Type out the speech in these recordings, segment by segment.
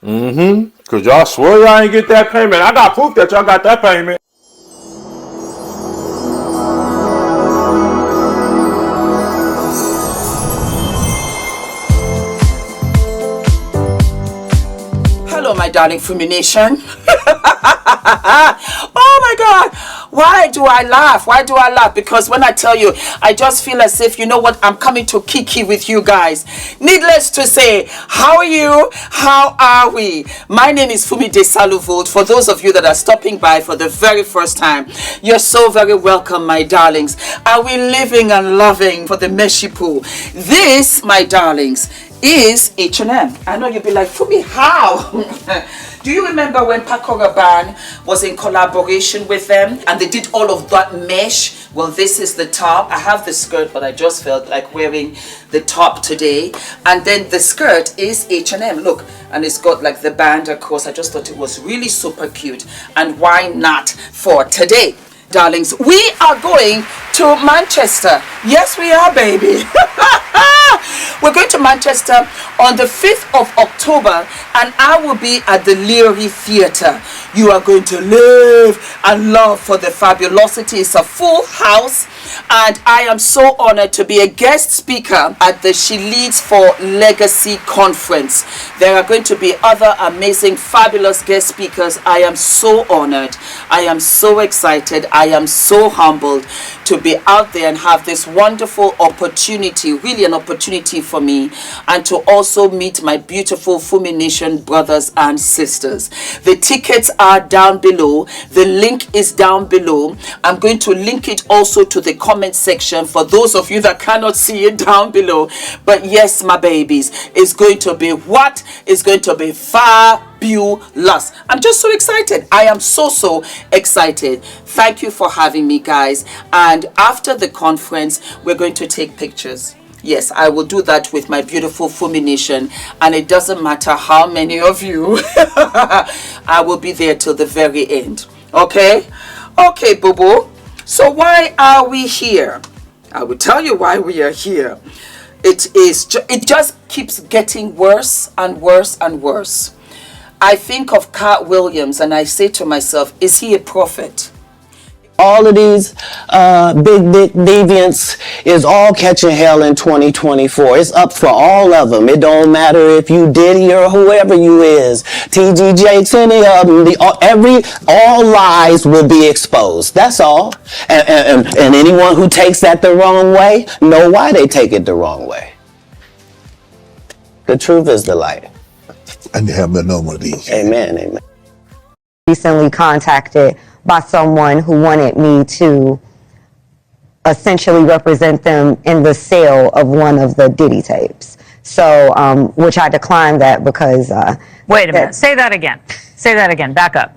Because y'all swear y'all ain't get that payment. I got proof that y'all got that payment. Hello, my darling Fumi Nation. Oh my God. Why do I laugh? Why do I laugh? Because when I tell you, I just feel as if, you know what, I'm coming to kiki with you guys. Needless to say, how are you? How are we? My name is Fumi Desalu-Vold. For those of you that are stopping by for the very first time, you're so very welcome, my darlings. Are we living and loving for the Meshipu? This, my darlings, is H&M. I know you'll be like, Fumi, how? Do you remember when Paco Rabanne was in collaboration with them and they did all of that mesh? Well, this is the top. I have the skirt, but I just felt like wearing the top today. And then the skirt is H&M. Look, and it's got like the band across. I just thought it was really super cute. And why not for today? Darlings, we are going to Manchester. Yes, we are, baby. We're going to Manchester on the 5th of October, and I will be at the Leary Theatre. You are going to live and love for the fabulosity. It's a full house, and I am so honored to be a guest speaker at the She Leads for Legacy Conference. There are going to be other amazing, fabulous guest speakers. I am so honored. I am so excited. I am so humbled to be out there and have this wonderful opportunity, really an opportunity for me, and to also meet my beautiful Fumi Nation brothers and sisters. The tickets are down below. The link is down below. I'm going to link it also to the comment section for those of you that cannot see it down below. But yes, my babies, it's going to be what? It's going to be fabulous. I'm just so excited. I am so excited. Thank you for having me, guys. And after the conference, we're going to take pictures. Yes, I will do that with my beautiful Fumi Nation, and it doesn't matter how many of you. I will be there till the very end. Okay, boo-boo. So why are we here? I will tell you why we are here. It just keeps getting worse and worse and worse. I think of Katt Williams and I say to myself, is he a prophet? All of these big deviants is all catching hell in 2024. It's up for all of them. It don't matter if you Diddy or whoever you is. TG Jakes, any of them. All lies will be exposed. That's all. And anyone who takes that the wrong way, know why they take it the wrong way. The truth is the light. And have no more of these. Amen, amen. Recently contacted by someone who wanted me to essentially represent them in the sale of one of the Diddy tapes. So, which I declined that because... Wait a minute, say that again. Say that again, back up.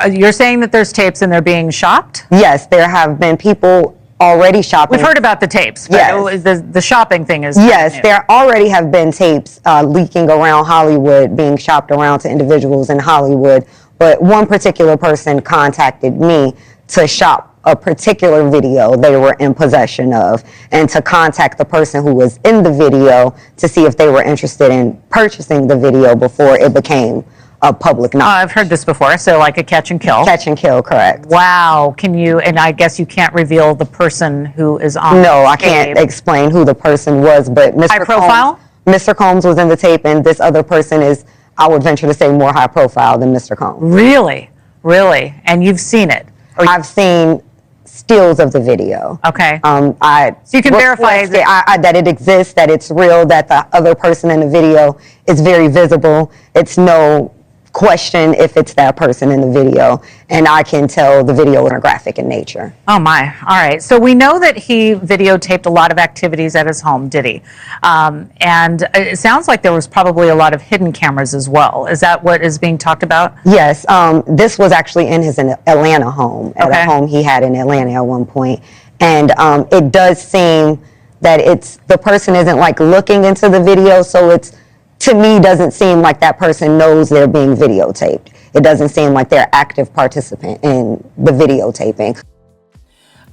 You're saying that there's tapes and they're being shopped? Yes, there have been people already shopping. We've heard about the tapes, but yes. The shopping thing is... Yes, new. there already have been tapes leaking around Hollywood, being shopped around to individuals in Hollywood. But one particular person contacted me to shop a particular video they were in possession of, and to contact the person who was in the video to see if they were interested in purchasing the video before it became a public knowledge. I've heard this before, so like a catch and kill. Catch and kill, correct. Wow, can you, and I guess you can't reveal the person who is on No, the I can't tape. explain who the person was, but High profile? Mr. Combs was in the tape, and this other person is, I would venture to say, more high profile than Mr. Combs. Really? Really? And you've seen it? I've seen stills of the video. Okay. So you can verify that it exists, that it's real, that the other person in the video is very visible. It's no question if it's that person in the video, and I can tell the video is pornographic in nature. Oh my, all right. So we know that he videotaped a lot of activities at his home, did he? And it sounds like there was probably a lot of hidden cameras as well. Is that what is being talked about? Yes, this was actually in his Atlanta home, at a home he had in Atlanta at one point. And it does seem that the person isn't like looking into the video, so it's, to me, doesn't seem like that person knows they're being videotaped. It doesn't seem like they're active participant in the videotaping.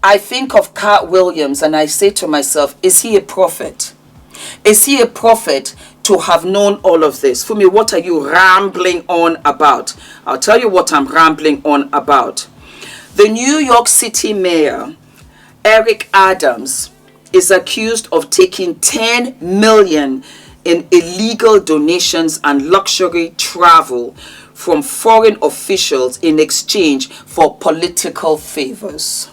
I think of Katt Williams and I say to myself, is he a prophet? Is he a prophet to have known all of this. Fumi, what are you rambling on about? I'll tell you what I'm rambling on about. The New York City Mayor, Eric Adams, is accused of taking 10 million in illegal donations and luxury travel from foreign officials in exchange for political favors.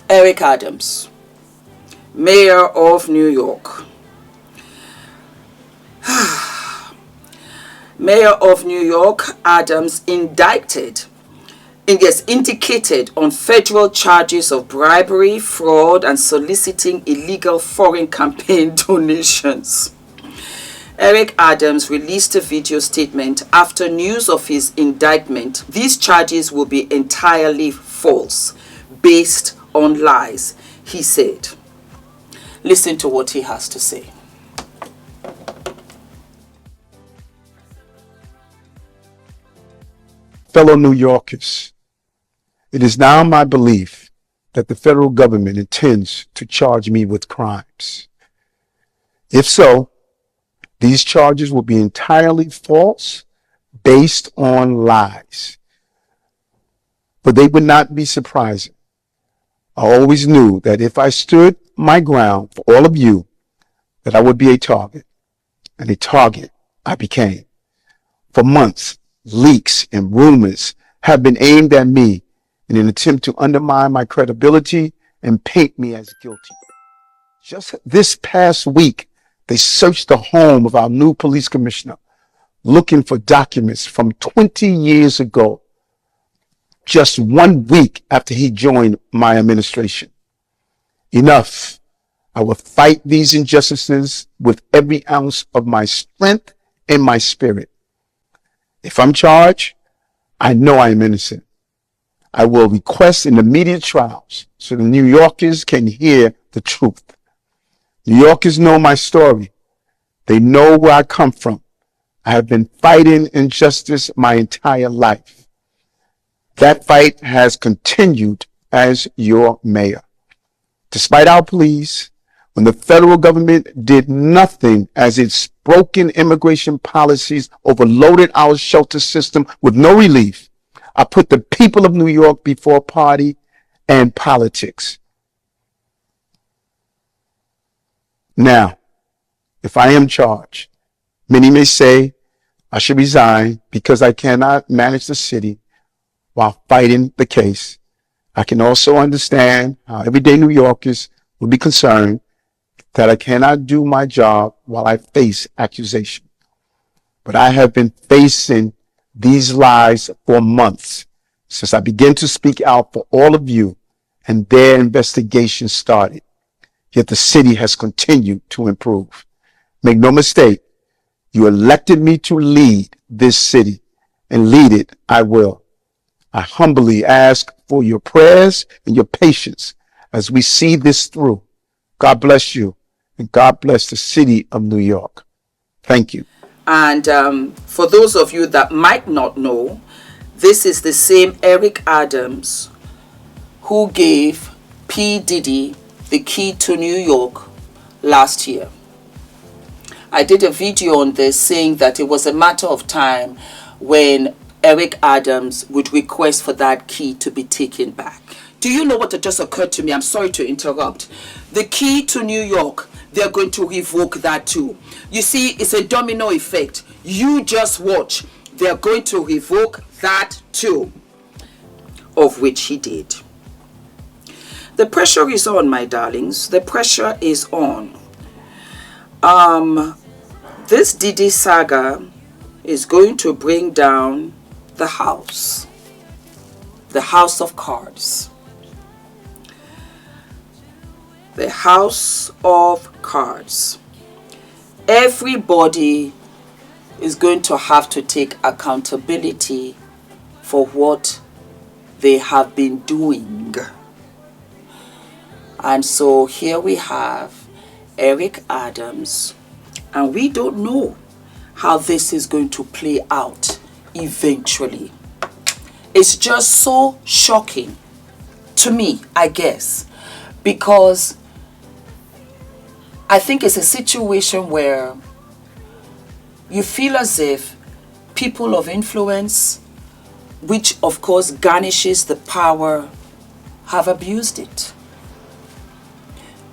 Eric Adams, Mayor of New York. Mayor of New York, Adams, indicated on federal charges of bribery, fraud, and soliciting illegal foreign campaign donations. Eric Adams released a video statement after news of his indictment. These charges will be entirely false, based on lies, he said. Listen to what he has to say. Fellow New Yorkers, it is now my belief that the federal government intends to charge me with crimes. If so, these charges will be entirely false, based on lies. But they would not be surprising. I always knew that if I stood my ground for all of you, that I would be a target, and a target I became. For months, leaks and rumors have been aimed at me in an attempt to undermine my credibility and paint me as guilty. Just this past week, they searched the home of our new police commissioner, looking for documents from 20 years ago, just 1 week after he joined my administration. Enough. I will fight these injustices with every ounce of my strength and my spirit. If I'm charged, I know I am innocent. I will request an immediate trials so the New Yorkers can hear the truth. New Yorkers know my story. They know where I come from. I have been fighting injustice my entire life. That fight has continued as your mayor. Despite our pleas, when the federal government did nothing as its broken immigration policies overloaded our shelter system with no relief, I put the people of New York before party and politics. Now, if I am charged, many may say I should resign because I cannot manage the city while fighting the case. I can also understand how everyday New Yorkers will be concerned that I cannot do my job while I face accusation. But I have been facing these lies for months since I began to speak out for all of you and their investigation started. Yet the city has continued to improve. Make no mistake, you elected me to lead this city, and lead it I will. I humbly ask for your prayers and your patience as we see this through. God bless you, and God bless the city of New York. Thank you. And for those of you that might not know, this is the same Eric Adams who gave P. Diddy the key to New York last year. I did a video on this saying that it was a matter of time when Eric Adams would request for that key to be taken back. Do you know what just occurred to me? I'm sorry to interrupt. The key to New York, they're going to revoke that too. You see, it's a domino effect. You just watch. They're going to revoke that too, of which he did. The pressure is on, my darlings. The pressure is on. This Diddy saga is going to bring down the house of cards. The house of cards. Everybody is going to have to take accountability for what they have been doing. And so here we have Eric Adams, and we don't know how this is going to play out eventually. It's just so shocking to me, I guess, because I think it's a situation where you feel as if people of influence, which of course garnishes the power, have abused it.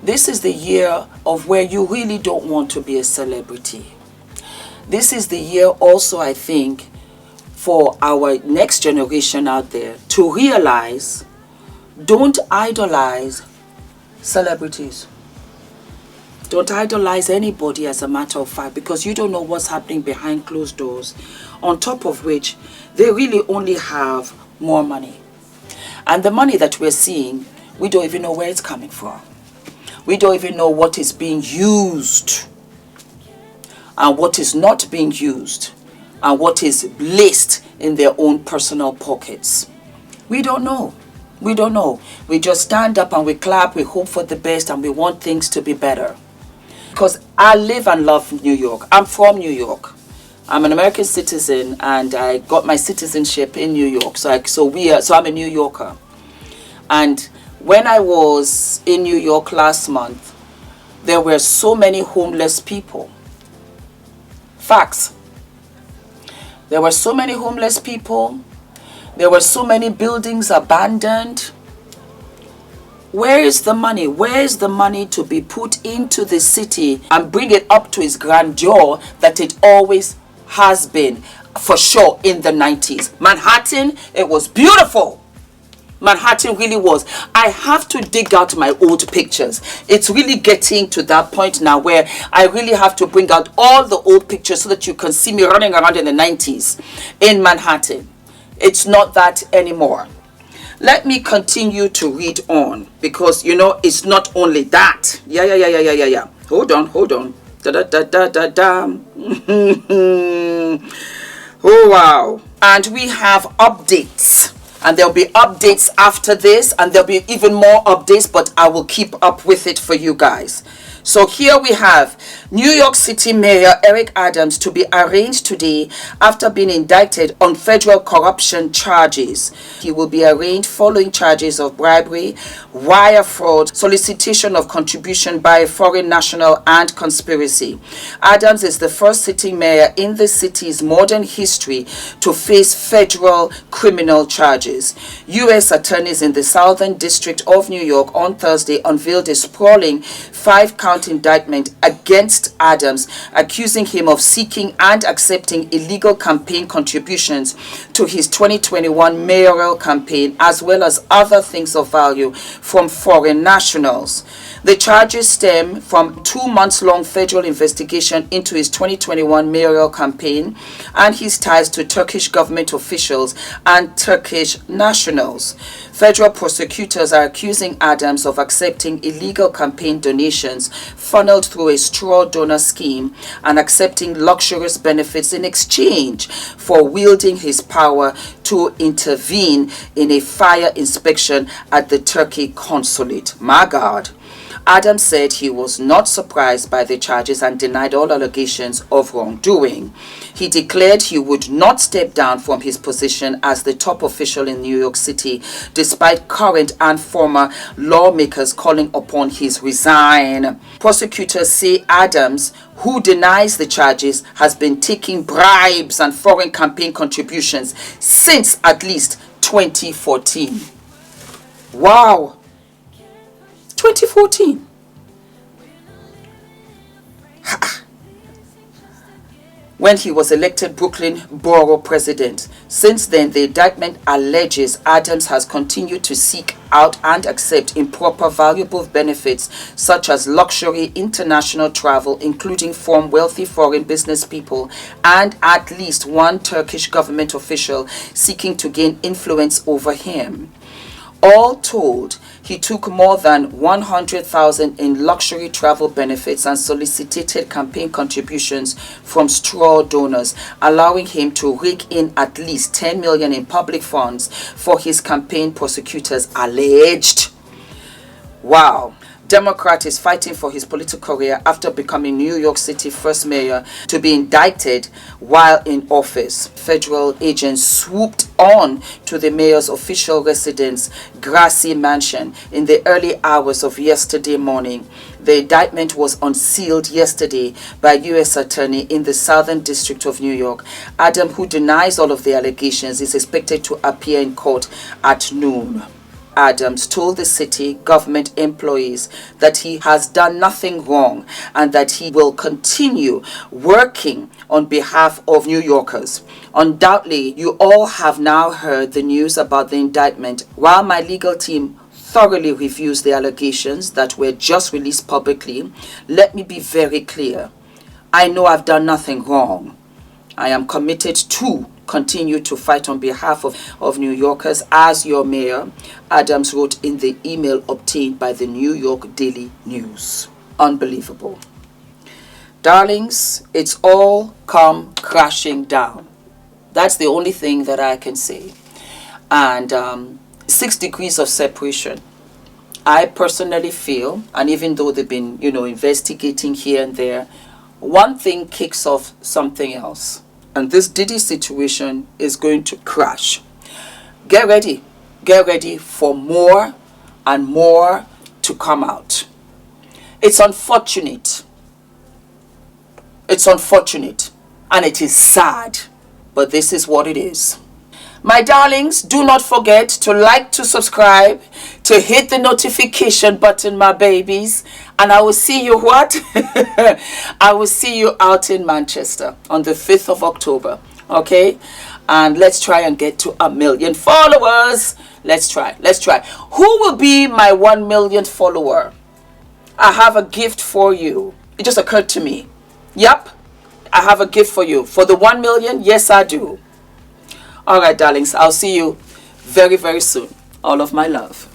This is the year of where you really don't want to be a celebrity. This is the year also, I think, for our next generation out there to realize, don't idolize celebrities. Don't idolize anybody, as a matter of fact, because you don't know what's happening behind closed doors. On top of which, they really only have more money. And the money that we're seeing, we don't even know where it's coming from. We don't even know what is being used and what is not being used and what is placed in their own personal pockets. We don't know. We don't know. We just stand up and we clap, we hope for the best, and we want things to be better. Because I live and love New York. I'm from New York. I'm an American citizen and I got my citizenship in New York. So I'm a New Yorker. And when I was in New York last month, there were so many homeless people. Facts. There were so many homeless people. There were so many buildings abandoned. Where is the money? Where is the money to be put into the city and bring it up to its grandeur that it always has been, for sure, in the 90s? Manhattan, it was beautiful. Manhattan really was. I have to dig out my old pictures. It's really getting to that point now where I really have to bring out all the old pictures so that you can see me running around in the 90s in Manhattan. It's not that anymore. Let me continue to read on, because you know it's not only that. Yeah. Hold on. Oh wow. And we have updates. And there'll be updates after this, and there'll be even more updates, but I will keep up with it for you guys. So here we have New York City Mayor Eric Adams to be arraigned today after being indicted on federal corruption charges. He will be arraigned following charges of bribery, wire fraud, solicitation of contribution by a foreign national, and conspiracy. Adams is the first sitting mayor in the city's modern history to face federal criminal charges. U.S. attorneys in the Southern District of New York on Thursday unveiled a sprawling 5-count indictment against Adams, accusing him of seeking and accepting illegal campaign contributions to his 2021 mayoral campaign, as well as other things of value from foreign nationals. The charges stem from 2-month-long federal investigation into his 2021 mayoral campaign and his ties to Turkish government officials and Turkish nationals. Federal prosecutors are accusing Adams of accepting illegal campaign donations funneled through a straw donor scheme and accepting luxurious benefits in exchange for wielding his power to intervene in a fire inspection at the Turkey consulate. My God. Adams said he was not surprised by the charges and denied all allegations of wrongdoing. He declared he would not step down from his position as the top official in New York City, despite current and former lawmakers calling upon his resign. Prosecutors say Adams, who denies the charges, has been taking bribes and foreign campaign contributions since at least 2014. Wow. 2014. When he was elected Brooklyn Borough President. Since then, the indictment alleges Adams has continued to seek out and accept improper valuable benefits such as luxury international travel, including from wealthy foreign business people and at least one Turkish government official seeking to gain influence over him. All told, he took more than $100,000 in luxury travel benefits and solicited campaign contributions from straw donors, allowing him to rake in at least $10 million in public funds for his campaign, prosecutors alleged. Wow. Democrat is fighting for his political career after becoming New York City first mayor to be indicted while in office. Federal agents swooped on to the mayor's official residence, Grassy Mansion, in the early hours of yesterday morning. The indictment was unsealed yesterday by U.S. Attorney in the Southern District of New York. Adams, who denies all of the allegations, is expected to appear in court at noon. Adams told the city government employees that he has done nothing wrong and that he will continue working on behalf of New Yorkers. Undoubtedly, you all have now heard the news about the indictment. While my legal team thoroughly reviews the allegations that were just released publicly, let me be very clear. I know I've done nothing wrong. I am committed to continue to fight on behalf of New Yorkers as your mayor, Adams wrote in the email obtained by the New York Daily News. Unbelievable. Darlings, it's all come crashing down. That's the only thing that I can say. And 6 degrees of separation. I personally feel, and even though they've been, investigating here and there, one thing kicks off something else. And this Diddy situation is going to crash. Get ready. Get ready for more and more to come out. It's unfortunate. It's unfortunate. And it is sad. But this is what it is. My darlings, do not forget to like, to subscribe, to hit the notification button, my babies. And I will see you what? I will see you out in Manchester on the 5th of October. Okay? And let's try and get to 1 million followers. Let's try. Let's try. Who will be my 1 millionth follower? I have a gift for you. It just occurred to me. Yep. I have a gift for you. For the 1 million? Yes, I do. All right, darlings. I'll see you very, very soon. All of my love.